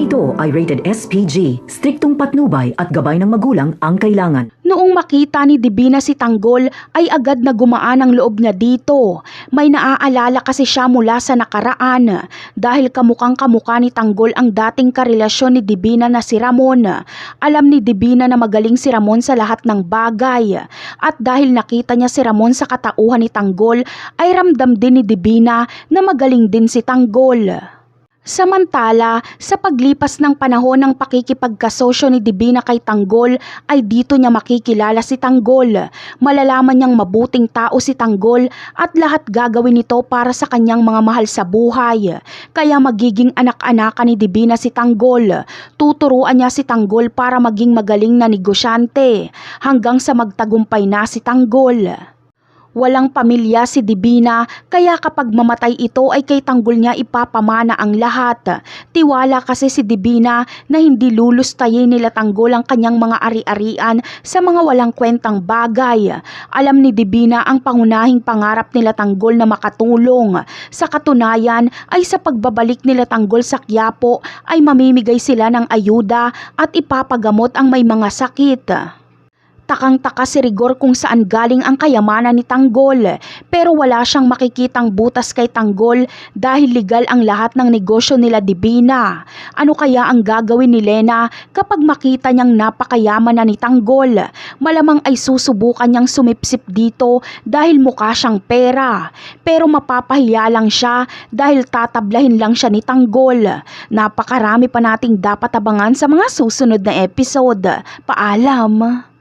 ito ay rated SPG. Striktong patnubay at gabay ng magulang ang kailangan. Noong makita ni Divina si Tanggol ay agad na gumaan ang loob niya dito. May naaalala kasi siya mula sa nakaraan dahil kamukhang kamukha ni Tanggol ang dating karelasyon ni Divina na si Ramon. Alam ni Divina na magaling si Ramon sa lahat ng bagay at dahil nakita niya si Ramon sa katauhan ni Tanggol ay ramdam din ni Divina na magaling din si Tanggol. Samantala, sa paglipas ng panahon ng pakikipagkasosyo ni Divina kay Tanggol ay dito niya makikilala si Tanggol. Malalaman niyang mabuting tao si Tanggol at lahat gagawin nito para sa kanyang mga mahal sa buhay. Kaya magiging anak-anakan ni Divina si Tanggol. Tuturuan niya si Tanggol para maging magaling na negosyante hanggang sa magtagumpay na si Tanggol. Walang pamilya si Divina kaya kapag mamatay ito ay kay Tanggol niya ipapamana ang lahat. Tiwala kasi si Divina na hindi lulustayin nila Tanggol ang kanyang mga ari-arian sa mga walang kwentang bagay. Alam ni Divina ang pangunahing pangarap nila Tanggol na makatulong. Sa katunayan ay sa pagbabalik nila Tanggol sa Quiapo ay mamimigay sila ng ayuda at ipapagamot ang may mga sakit. Takang-taka si Rigor kung saan galing ang kayamanan ni Tanggol pero wala siyang makikitang butas kay Tanggol dahil legal ang lahat ng negosyo nila Divina. Ano kaya ang gagawin ni Lena kapag makita niyang napakayaman na ni Tanggol? Malamang ay susubukan niyang sumipsip dito dahil mukha siyang pera. Pero mapapahiya lang siya dahil tatablahin lang siya ni Tanggol. Napakarami pa nating dapat abangan sa mga susunod na episode. Paalam!